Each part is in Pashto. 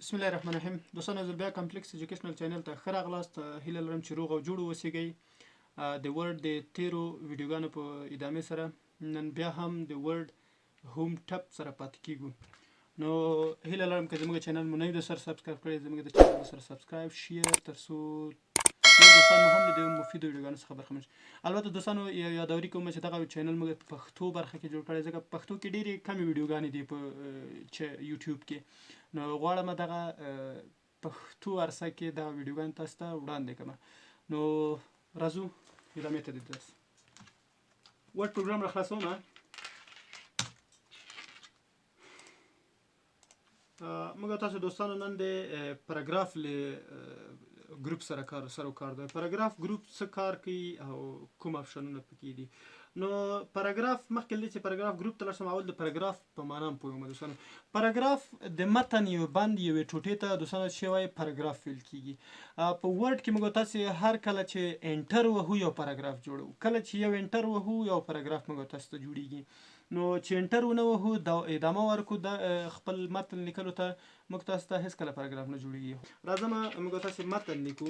بسم الله الرحمن الرحیم. دوستانو زه بیا کمپلیکس ایجوکیشنل چینل ته ښه راغلاست. هیله لرم چې روغ او جوړ اوسئ. د ورډ د تیرو ویډیوګانو په ادامې سره نن بیا هم د ورډ هوم ټب سره پاتې کیږو. نو هیله لرم که زموږ چینل مو نه وي د سر سبسکرایب کړئ، زموږ د چینل د سر سبسکرایب شیر ترڅو دوستانو هم د مفیدو ویډیوګانو څخه برخمن شي. البته دوستانو یادوري کوم چې دغه چینل موږ په پښتو برخه کې جوړ کړی، ځکه په پښتو کې ډېرې کمې ویډیوګانې دي په یوټیوب کې. نو غواړم دغه پښتو عرصه کې دغه ویډیوګانې تاسو ته وړاندې کړم. نو راځو ادامې ته د درس. ورډ پروګرام را خلاصوم. موږ تاسو دوستانو نن د پاراګراف له ګروپ سره کار دی. پاراګراف ګروپ څه کار کوي او کوم اپشنونه پکې دي. نو پاراګراف مخکې له دې چې پاراګراف ګروپ ته لاړ شم، اول د پاراګراف په معنا هم پوهیږم دوستانو. پاراګراف د متن یو بند یوې ټوټې ته دوستانو څه وایي پاراګراف ویل کېږي. په ورډ کې موږ تاسو هر کله چې انټر وهو یو پاراګراف جوړو، کله چې یو انټر وهو یو پاراګراف موږ تاسو ته جوړیږي. نو چې انټر ونه وهو دا ادامه ورکو د خپل متن لیکلو ته، موږ تاسو ته هیڅ کله پاراګراف نه جوړیږي. راځم موږ تاسو متن لیکو.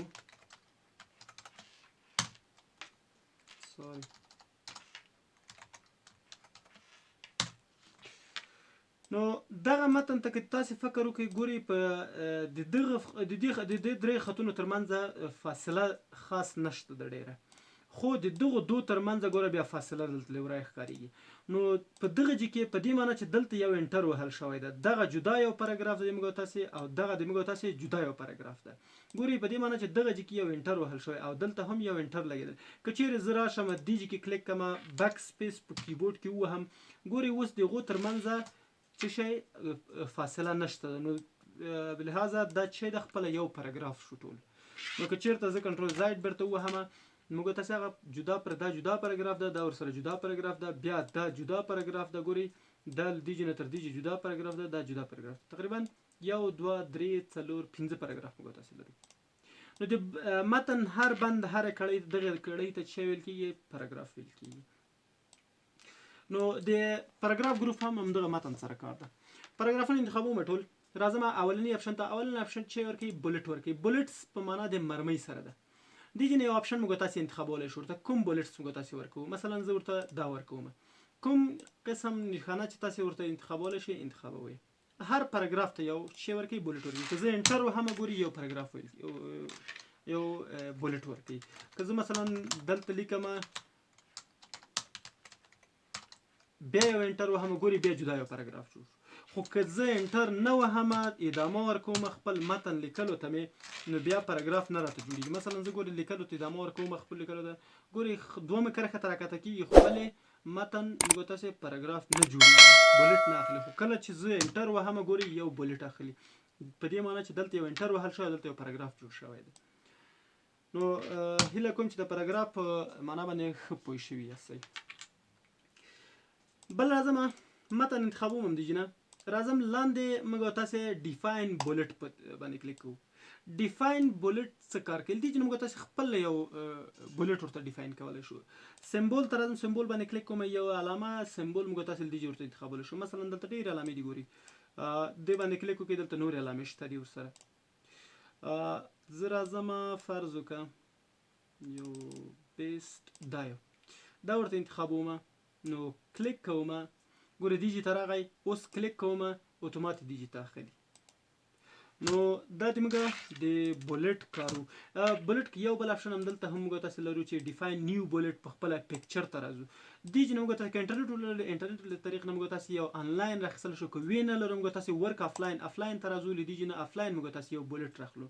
نو دغه متن ته که تاسو فکر وکړئ، ګورئ په د دې درې خطونو ترمنځ فاصله خاص نشته د ډیره، خو د دغه دو ترمنځ ګوره بیا فاصله دلته لورای ښکاریږي. نو په دغه جې کې په دې معنی چې دلته یو انټر وهل شوی ده، دغه جدا یو پاراګراف دی موږ تاسو، او دغه د موږ تاسو جدا یو پاراګراف ده. ګورئ په دې معنی چې دغه جې کې یو انټر وهل شوی او دلته هم یو انټر لګیدل. که چیرې زه راشم دې جې کې کلیک کوم، بیک سپیس په کیبورډ کې ووهم، ګورئ اوس دغه ترمنځ څه شی فاصله نشته. نو بلحاظه دا چې د خپل یو پاراګراف شو ټول. نو که چیرته زه کنټرول زائد برته ووهم، موږ تاسو هغه جدا پر دا جدا پاراګراف ده، دا ورسره جدا پاراګراف ده، بیا دا جدا پاراګراف ده. ګوري دا د دې نه تر دې جدا پاراګراف ده، دا جدا پاراګراف. تقریبا 1 2 3 4 5 پاراګراف موږ تاسو لرو. نو د متن هر بند هر کړي دغه کړي ته چې ویل کیږي پاراګراف ویل کیږي. نو د پاراګراف ګروپ هم همدغه متن سره کار ده. پاراګرافونه انتخابوم ټول. راځم اولنی اپشن ته. اولنی اپشن چې ورکی بولټ ورکی. بولټس په معنا د مرمۍ سره ده. دې جن یو اپشن موږ تاسو انتخابولای شو. ته کوم بولټس موږ تاسو ورکو؟ مثلا زه ورته دا ورکوم. کوم قسم نښانه چې تاسو ورته انتخابولای شئ انتخابوي. هر پاراګراف ته یو شی ورکی بولټ ورکی. که زه انټر وهم ګوري یو پاراګراف ویل یو بولټ ورکی. که زه مثلا دلته لیکم بیا یو انټر وهم ګوري بیا جدا یو پاراګراف شو. خو که زه انټر نه وهم ادامه ورکوم خپل متن لیکلو ته مې، نو بیا پاراګراف نه راته جوړیږي. مثلا زه ګوري لیکلو ته ادامه ورکوم خپل لیکلو ته، ګوري دومره کرخه تر راکته کیږي، خو بلې متن موږ تاسو پاراګراف نه جوړیږي، بولټ نه اخلي. خو کله چې زه انټر وهم ګوري یو بولټ اخلي. په دې معنی چې دلته یو انټر وهل شوی، دلته یو پاراګراف جوړ شوی دی. نو هیله کوم چې د پاراګراف معنا باندې ښه پوه شوي یاستئ. بل راځم متن انتخابوم هم دیجنه. راځم لاندې موږ تاسو ډیفاین بولټ باندې کلیک کوو. ډیفاین بولټ څه کار کوي؟ دې چې موږ تاسو خپل یو بولټ ورته ډیفاین کولای شو. سمبول تر راځم، سمبول باندې کلیک کوم، یو علامه سمبول موږ تاسو دې ورته انتخابولای شو. مثلا دلته ډیر علامې دي، ګوري دې باندې کلیک وکړئ، دلته نور علامې شته دي ورسره. زه راځم فرض وکړم یو بیسټ دا ورته انتخابوم. نو کلیک کوم، ګورې دیجی ته راغی. اوس کلیک کوم اتوماتیک دیجی ته اخلي. نو دا د موږ د بولټ کارو. بولټ کې یو بل اپشن هم دلته هم موږ تاسو لرو چې ډیفاین نیو بولټ په خپل پکچر ته راځو. دیجی نو موږ تاسو انټرنیټ له طریق نه موږ تاسو یو انلاین راخصل شو. کو وینه لرو موږ تاسو ورک افلاین ته راځو. دیجی نه افلاین موږ تاسو یو بولټ راخلو.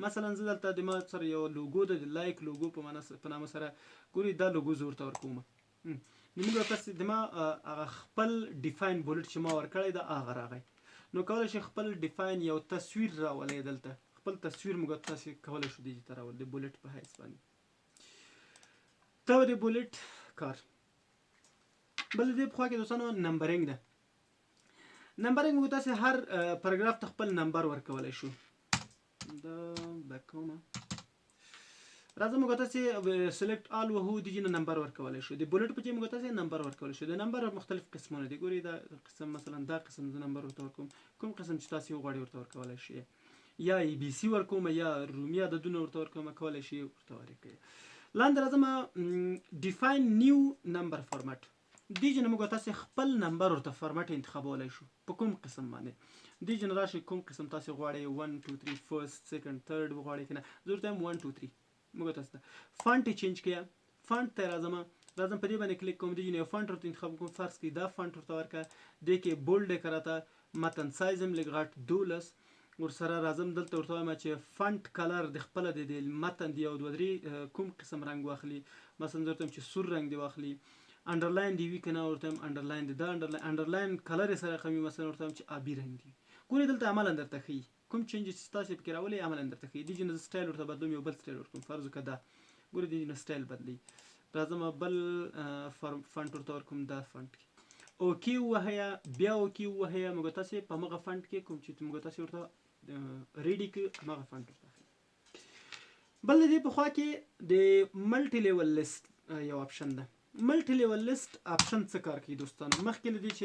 مثلا زه دلته د ما سره یو لوګو د لایک لوګو په نامه سره، ګوري دا لوګو زه ورته ورکوم. نو موږ تاسو د ما هغه خپل ډیفاین بولټ چې ما ورکړی دا هغه راغی. نو کولای شي خپل ډیفاین یو تصویر راولئ. دلته خپل تصویر موږ تاسو کولای شو دیجی ته راول د بولټ په حیث باندې. دا د بولټ کار. بل دې په خوا کې دوستانو نمبرینګ ده. نمبرینګ موږ تاسو هر پاراګراف ته خپل نمبر ورکولای شو. دا بکومه راځم موږ تاسو سلیکټ آل وهو دیجی نه نمبر ورکولای شو. د بولټ په چې موږ تاسو نمبر ورکولای شو. د نمبر مختلف قسمونه دي. ګوري دا قسم مثلا دا قسم د نمبر ورته ورکوم، کوم قسم چې تاسو غواړئ ورته ورکولای شئ. یا ای بی سی ورکوم یا رومي عددونه ورته ورکوم کولی شي ورته ولیکئ. لاندې راځم ډیفاین نیو نمبر فارمټ. دې جنه موږ تاسو خپل نمبر ورته فارمټ انتخابولی شو په کوم قسم باندې. دې جنه راشي کوم قسم تاسو غواړئ 1 2 3 فرست سیکنډ تھرډ وغواړئ کنه. زه ورته 1 2 3 موږ تاسو فونټ چینج کړئ. فونټ ته راځم په دې باندې کلیک کوم. دې جنه فونټ ورته انتخاب کوم. فرض کړئ دا فونټ ورته ورکړه. دې کې بولډ کراته متن سایز هم لږ غټ 12 ورسره راځم دلته ورته وایم چې فونټ کلر د خپل د متن دی او 2 3 کوم قسم رنگ واخلي. مثلا درته چې سور رنگ دی واخلي. انډرلاین دی وی کنه ورته انډرلاین دی. دا انډرلاین کلر سره خمي مثلا ورته چې آبي رنگ دی. ګورې دلته عملاً درته ښیي کوم چینجز چې تاسو پکې راولئ عملاً درته ښیي. دې جنه سټایل ورته بدلوم یو بل سټایل ورکوم. فرض وکړه دا ګورې دې جنه سټایل بدلی. راځم بل فونټ ورته ورکوم. دا فونټ اوکې ووهئ. بیا اوکې ووهئ. موږ تاسو په هغه فونټ کې کوم چې موږ تاسو ورته ریډي کې هغه فونټ ورته بل دې په خوا کې د ملټي لیول لیست یو آپشن ده. ملټي لیول لیست آپشن څه کار کوي دوستانو؟ مخکې له دې چې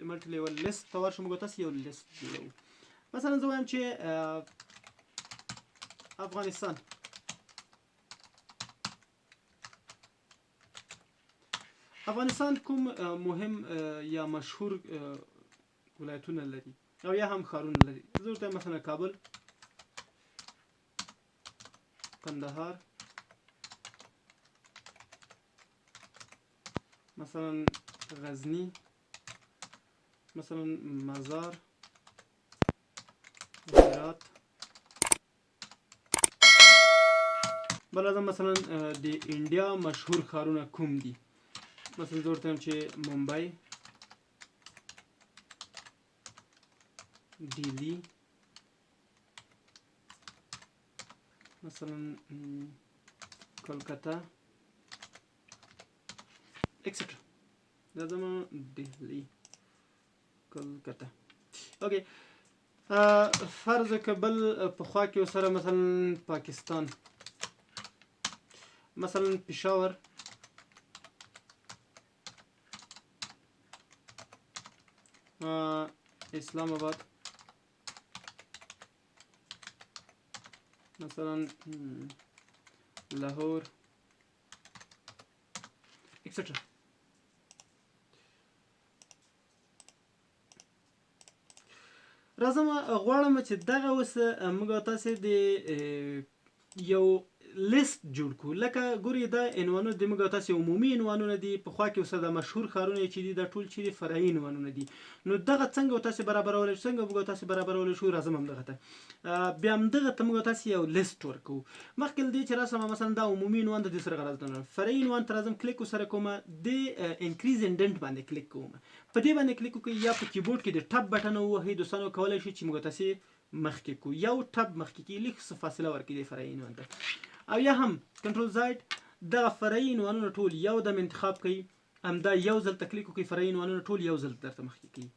ملټي لیول لیست ته ورشو موږ تاسو یو لیست جوړو. مثلا زه وایم چې افغانستان کوم مهم یا مشهور ولایتونه لري او یا هم ښارونه لري. زه ورته مثلا کابل، کندهار، مثلا غزنی، مثلا مزار، هرات. بل ازم مثلا د انډیا مشهور ښارونه کوم دي؟ مثلا زه ورته وایم چې ممبئی، دلی، مثلا کلکتا ایکسټرا. دا زما دلی، کلکتا. اوکې فرض که بل په خوا کې سره مثلا پاکستان، مثلا پېښور، اسلام آباد، مثلا لاهور ایکسټرا. راځم غواړم چې دغه اوس موږ تاسو د یو لیست جوړ کړو. لکه ګورئ دا عنوانونه د موږ تاسو عمومي عنوانونه دي. په خوا کې اوس د مشهور ښارونه چې دي دا ټول چې دي فرعي عنوانونه دي. نو دغه څنګه تاسو برابرولای شئ؟ څنګه موږ تاسو برابرولای شو؟ راځم همدغه ته بیا همدغه ته موږ تاسو یو لیست ورکو. مخکې له دې چې راسم مثلا دا عمومي عنوان د دې سره غرض نه فرعي عنوان ته راځم کلیک وسره کوم. د انکریز انډنټ باندې کلیک کوم. په دې باندې کلیک وکړئ یا په کیبورډ کې د ټب بټن ووهئ. دوستانو کولای شئ چې موږ تاسو مخکې کو یو ټب مخکې کې لیک څه فاصله ورکړي د فرعي عنوان ته او یا هم کنټرول زائد دغه فرعي عنوانونه ټول یو دم انتخاب کړئ. همدا یو ځل تکلیک وکړئ. فرعي عنوانونه ټول یو ځل درته مخکې کړي.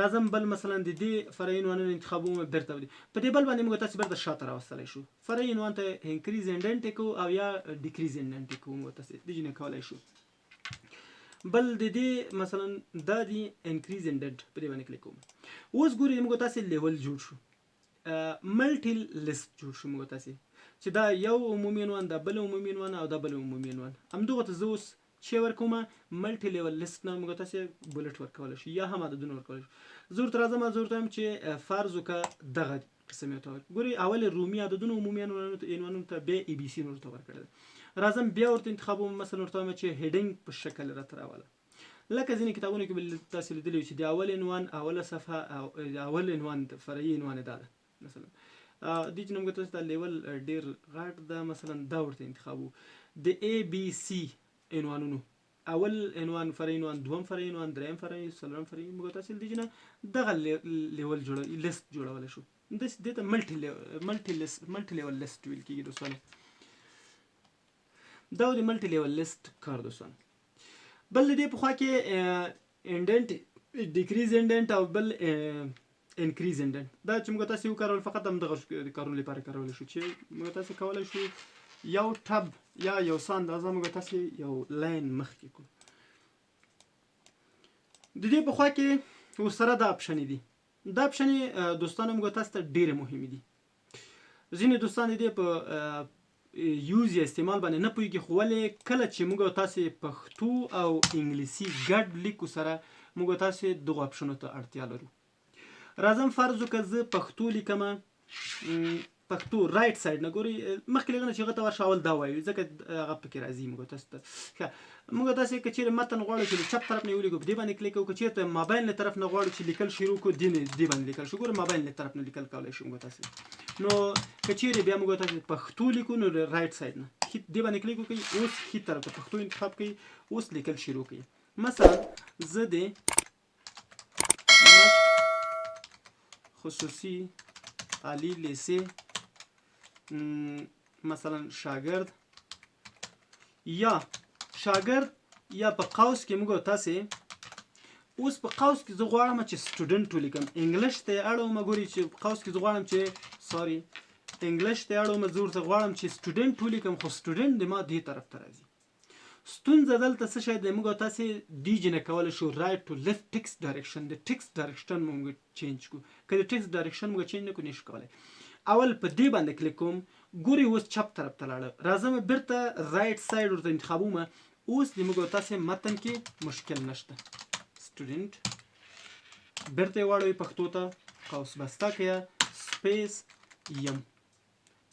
راځم بل مثلا د دې فرعي عنوانونه انتخابوم بیرته په دې بل باندې موږ تاسو بیرته شاته راوستلی شو. فرعي عنوان ته انکریز انډنټ کو او یا ډیکریز انډنټ کو موږ تاسو د جن کولای شو. بل د دې مثلا دا دی انکریز انډنټ په دې باندې کلیک کوم. اوس ګورئ موږ تاسو لیول جوړ شو. ملټي لیست جوړ شو. موږ تاسو چې دا یو عمومي عنوان، دا بل عمومي عنوان او دا بل عمومي عنوان. همدغه ته زه اوس چې ورکوم ملټي لیول لیست نه موږ تاسو بولټ ورکولی شو یا هم عددونه ورکولی شو. زه ورته راځم زه ورته وایم چې فرض وکړه دغه قسم یې ورته ورکړو. ګورئ اول رومي عددونه عمومي عنوانونو ته بیا ای بي سي ورته ورکړی ده. راځم بیا ورته انتخابوم. مثلا ورته وایم چې هیډینګ په شکل راته راوله. لکه ځینې کتابونو کې تاسو لیدلی چې د اول عنوان اوله صفحه او اول عنوان فرعي عنوان دا ده. مثلا دې چې موږ تاسو ته لیول ډېر غټ ده. مثلا دا ورته انتخابو. د ای بي سی عنوانونو اول عنوان فرعي عنوان، دوم فرعي عنوان، دریم فرعي، څلورم فرعي موږ تاسو دې نه دغه لیول لیست جوړولی شو. دې ته ملټي لیول لیست ویل کېږي دوستانو. دا د ملټي لیول لیست کار دوستانو. بل دې په خوا کې انډنټ، ډیکریز انډنټ او بل انکریز انډنټ. دا چې موږ تاسو وکارول فقط همدغه کارونو لپاره کارول شو چې موږ تاسو کولای شو یو ټب یا یو څه اندازه موږ تاسو یو لاین مخکې کړو. د دې په خوا کې ورسره دا اپشنې دي. دا اپشنې دوستانو موږ تاسو ته ډېرې مهمې دي. ځینې دوستان د دې په یوز یا استعمال باندې نه پوهېږي، خو ولې کله چې موږ تاسې پښتو او انګلیسي ګډ لیکو سره موږ تاسې دغو اپشنو ته اړتیا لرو. راځم فرض وکړه زه پښتو لیکم، پښتو رایټ سایډ نه ګورئ مخکې لږ نه چې هغه ته ورشه اول دا وایو ځکه هغه پکې راځي موږ تاسو ته. ښه موږ تاسې که چېرې متن غواړو چې له چپ طرف نه یې ولیکو په دې باندې کلیک کوو، که چېرته موبایل له طرف نه غواړو چې لیکل شروع کړو دې باندې لیکل شو. ګوره موبایل له طرف نه لیکل کولی شو موږ تاسې. نو که چېرې بیا موږ تاسې پښتو لیکو نو رایټ سایډ نه دې باندې کلیک وکړئ، اوس ښي طرف ته پښتو انتخاب کړئ، اوس لیکل شروع کړئ. مثلا زه د خصوصی عالی لیسه مثلا شاگرد یا یا په قوس کې موږ تاسې اوس په قوس کې زه غواړم چې سټوډنټ ولیکم، انګلیش ته یې اړوم. ګورئ چې په قوس کې زه غواړم چې انګلیش ته یې اړوم، زه ورته غواړم چې سټوډنټ ولیکم، خو سټوډنټ د ما دې طرف ته راځي. ستونزه دلته څه شی دی، موږ تاسې دې جنه کولی شو رایټ ټو لیفټ ټکس ډایرکشن، د ټکس ډایرکشن موږ چینج کړو. که د ټکس ډایرکشن موږ چینج نه کړو نشو کولی. اول په دې باندې کلیک کوم، ګورئ اوس چپ طرف ته لاړه، راځم بیرته رایټ سایډ ورته انتخابوم. اوس د موږ تاسې متن کې مشکل نشته. سټوډنټ بیرته یې واړوئ پښتو ته، قوس بسته کړئ، سپیس یم.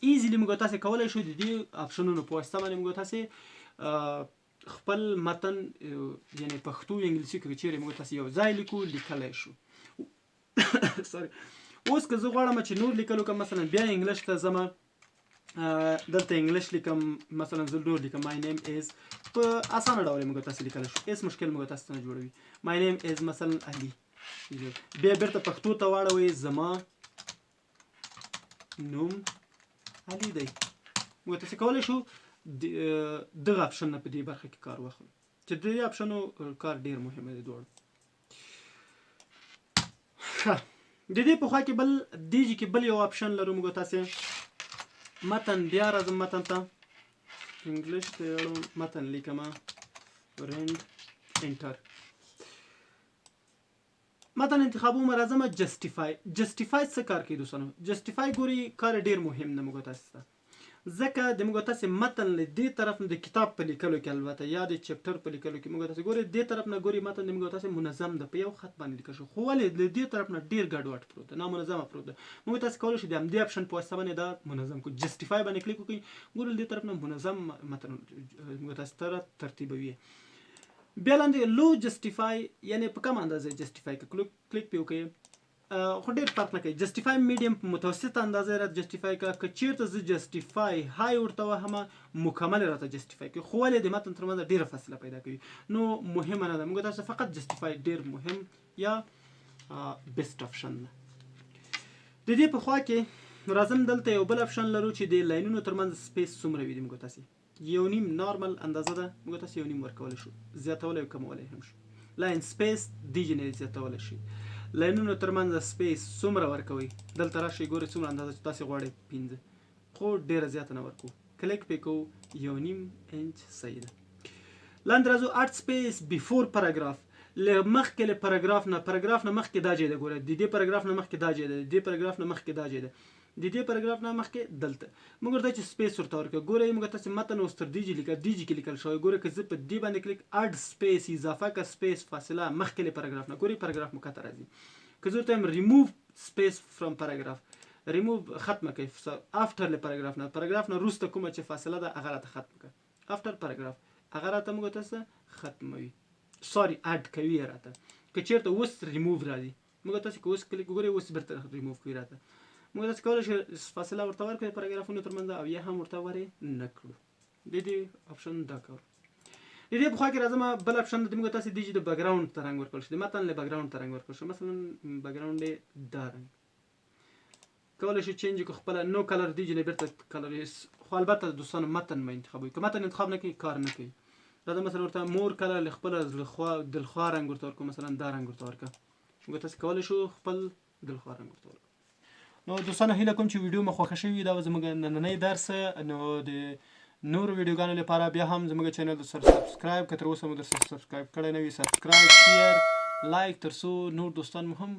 ایزیلی موږ تاسې کولی شو د دې اپشنونو په واسطه باندې موږ تاسې خپل متن یعنی پښتو انګلیسي که چیرې موږ تاسې یو ځای لیکو لیکلی شو. سوري اوس که زه غواړم چې نور لیکل وکړم، مثلا بیا انګلیش ته ځم، دلته انګلیش لیکم، مثلا زه نور لیکم مای نیم از، په اسانه ډول موږ تاسې لیکلی شو، هېڅ مشکل موږ تاسو ته نه جوړوي. مای نیم از مثلا علي، بیا بیرته پښتو ته واړوئ، زما نوم علي دی. موږ تاسې کولی شو دغه اپشن نه په دې برخه کې کار واخلو، چې د دې اپشنو کار ډېر مهمه دی دواړو. ښه د دې په خوا کې بل دې کې بل یو اپشن لرو موږ تاسې متن، بیا راځم متن ته، انګلیش ته یې اړوم، متن لیکم، رینډ انټر، متن انتخابوم، راځم جسټیفای. جسټیفای څه کار کوي دوستانو؟ جسټیفای ګوري کار ډېر مهم دی موږ تاسې ته، ځکه د موږ تاسې متن له دې طرف نه د کتاب په لیکلو کې البته یا د چپټر په لیکلو کې موږ تاسې ګورئ دې طرف نه ګوري متن د موږ تاسې منظم ده، په یو خط باندې لیکل شو، خو ولې له دې طرف نه ډېر ګډوډ پروت ده، نامنظمه پروت ده. موږ تاسې کولی شو د همدې اپشن په واسطه باندې دا منظم کړو. جسټیفای باندې کلیک وکړئ، ګورئ له دې طرف نه منظم متن موږ تاسې ته ترتیبوي. بیا لاندې لو جسټیفای یعنی په کم اندازه جسټیفای کې کلیک پې وکړئ، خو ډېر فرق نه کوي. جسټیفای میډیم په متوسط اندازه راته جسټیفای کړه، که چېرته زه جسټیفای های ورته وهم مکمل راته جسټیفای کوي، خو ولې د متن ترمنځ ډېره فاصله پیدا کوي، نو مهمه نه ده. موږ تاسو فقط جسټیفای ډېر مهم یا بیسټ اپشن ده. د دې په خوا کې راځم دلته یو بل اپشن لرو چې د لاینونو ترمنځ سپیس څومره وي، موږ تاسې 1.5 نارمل اندازه ده، موږ تاسې 1.5 ورکولی شو، زیاتولی او کمولی هم شو. لاین سپیس دې جنې زیاتولی شي. لاینونو ترمنځ سپیس څومره ورکوئ، دلته راشئ ګورئ څومره اندازه چې تاسې غواړئ 5، خو ډېره زیاته نه ورکوو، کلیک پې کوو، 1.5 انچ صحیح ده. لاندې راځو اډ سپیس بیفور پاراګراف، له مخکې له پاراګراف نه مخکې دا ځای ده، ګوره د دې پاراګراف نه مخکې دا ځای ده، د دې پاراګراف نه مخکې دا ځای ده، د دې پاراګراف نه مخکې دلته موږ ورته چې سپیس ورته ورکړو. ګورئ موږ تاسې متن اوس تر دې کې لیکل شوی، ګورئ که زه په دې باندې کلیک اډ سپیس اضافه که سپیس فاصله مخکې له پاراګراف نه، ګورئ پاراګراف مو کته راځي. که زه ورته وایم ریموو سپیس فرام پاراګراف، ریموو ختمه کوي افټر له پاراګراف نه، پاراګراف نه وروسته کومه چې فاصله ده هغه راته ختمه کړه، افټر پاراګراف هغه راته موږ تاسې ختموي، سوري اډ کوي یې راته. که چېرته اوس ریموو راځي موږ تاسې که اوس کلیک وګورئ اوس بیرته ریموو کوي راته، موږ تاسې کولی شو فاصله ورته ورکړئ پاراګرافونو ترمنځ او یا هم ورته ورې نه کړو. د دې اپشن دا کار. د دې په خوا کې راځم بل اپشن د موږ تاسې دی چې د بیکګراوند ته رنګ ورکړل شو، د متن له بیکګراوند ته رنګ ورکړل شو، مثلا بیکګراوند یې دا رنګ کولی شو چینج کړو، خپله نو کلر دی چې بیرته کلر یې، خو البته دوستانو متن مه انتخابوئ، که متن انتخاب نه کوي کار نه کوي. راځه مثلا ورته مور کلر له خپله دلخوا رنګ ورته ورکړو، مثلا دا رنګ ورته ورکړه، موږ تاسې کولی شو خپل دلخوا رنګ ورته ورکړو. نو دوستانو هیله کوم چې ویډیو مو خوښه شوې، دا زموږ نننی درس. نو د نورو ویډیوګانو لپاره بیا هم زموږ چینل سره سبسکرایب، که تر اوسه مو درسره سبسکرایب کړی نه وي سبسکرایب، شیر، لایک، تر څو نور دوستان مو هم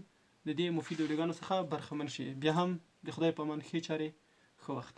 د دې مفید ویډیوګانو څخه برخمن شي. بیا هم د خدای په امان ښې چارې ښه وخت